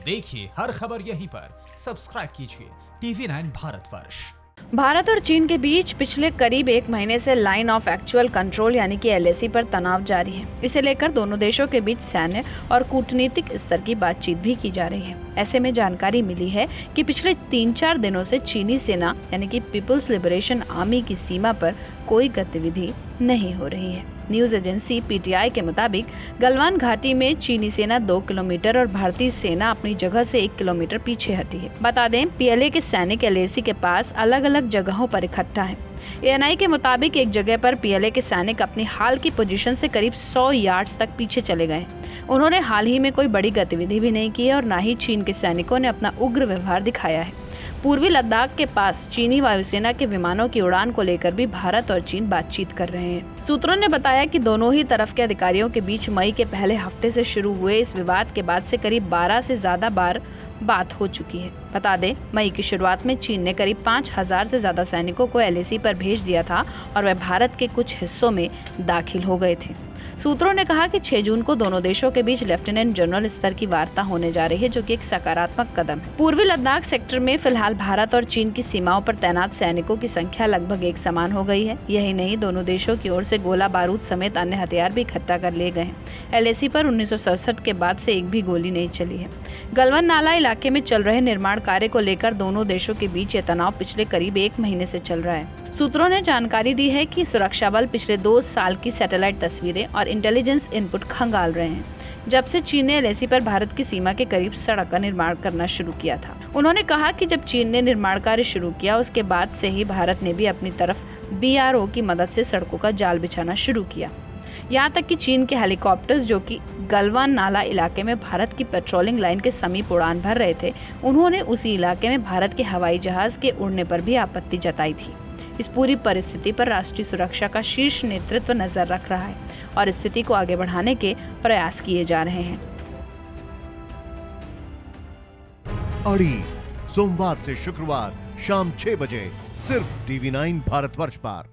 देखिए हर खबर यहीं पर, सब्सक्राइब कीजिए TV9 भारतवर्ष। भारत और चीन के बीच पिछले करीब एक महीने से लाइन ऑफ एक्चुअल कंट्रोल यानी कि LAC पर तनाव जारी है। इसे लेकर दोनों देशों के बीच सैन्य और कूटनीतिक स्तर की बातचीत भी की जा रही है। ऐसे में जानकारी मिली है कि पिछले 3-4 दिनों से चीनी सेना यानी कि पीपल्स लिबरेशन आर्मी की सीमा पर कोई गतिविधि नहीं हो रही है। न्यूज एजेंसी PTI के मुताबिक गलवान घाटी में चीनी सेना 2 किलोमीटर और भारतीय सेना अपनी जगह से 1 किलोमीटर पीछे हटी है। बता दें, PLA के सैनिक LAC के पास अलग अलग जगहों पर इकट्ठा है। ANI के मुताबिक एक जगह पर PLA के सैनिक अपनी हाल की पोजीशन से करीब 100 यार्ड्स तक पीछे चले गए। उन्होंने हाल ही में कोई बड़ी गतिविधि भी नहीं की है और न ही चीन के सैनिकों ने अपना उग्र व्यवहार दिखाया है। पूर्वी लद्दाख के पास चीनी वायुसेना के विमानों की उड़ान को लेकर भी भारत और चीन बातचीत कर रहे हैं। सूत्रों ने बताया कि दोनों ही तरफ के अधिकारियों के बीच मई के पहले हफ्ते से शुरू हुए इस विवाद के बाद से करीब 12 से ज्यादा बार बात हो चुकी है। बता दें, मई की शुरुआत में चीन ने करीब 5000 से ज्यादा सैनिकों को LAC पर भेज दिया था और वह भारत के कुछ हिस्सों में दाखिल हो गए थे। सूत्रों ने कहा कि 6 जून को दोनों देशों के बीच लेफ्टिनेंट जनरल स्तर की वार्ता होने जा रही है, जो कि एक सकारात्मक कदम है। पूर्वी लद्दाख सेक्टर में फिलहाल भारत और चीन की सीमाओं पर तैनात सैनिकों की संख्या लगभग एक समान हो गई है। यही नहीं, दोनों देशों की ओर से गोला बारूद समेत अन्य हथियार भी इकट्ठा कर लिए गए हैं। LAC पर 1967 के बाद से एक भी गोली नहीं चली है। गलवान नाला इलाके में चल रहे निर्माण कार्य को लेकर दोनों देशों के बीच ये तनाव पिछले करीब 1 महीने से चल रहा है। सूत्रों ने जानकारी दी है कि सुरक्षा बल पिछले 2 साल की सैटेलाइट तस्वीरें और इंटेलिजेंस इनपुट खंगाल रहे हैं, जब से चीन ने LAC पर भारत की सीमा के करीब सड़क का निर्माण करना शुरू किया था। उन्होंने कहा कि जब चीन ने निर्माण कार्य शुरू किया, उसके बाद से ही भारत ने भी अपनी तरफ BRO की मदद से सड़कों का जाल बिछाना शुरू किया। यहाँ तक कि चीन के हेलीकॉप्टर्स जो कि गलवान नाला इलाके में भारत की पेट्रोलिंग लाइन के समीप उड़ान भर रहे थे, उन्होंने उसी इलाके में भारत के हवाई जहाज के उड़ने पर भी आपत्ति जताई थी। इस पूरी परिस्थिति पर राष्ट्रीय सुरक्षा का शीर्ष नेतृत्व नजर रख रहा है और स्थिति को आगे बढ़ाने के प्रयास किए जा रहे हैं। अड़ी सोमवार से शुक्रवार शाम 6 बजे सिर्फ TV9 भारतवर्ष पर।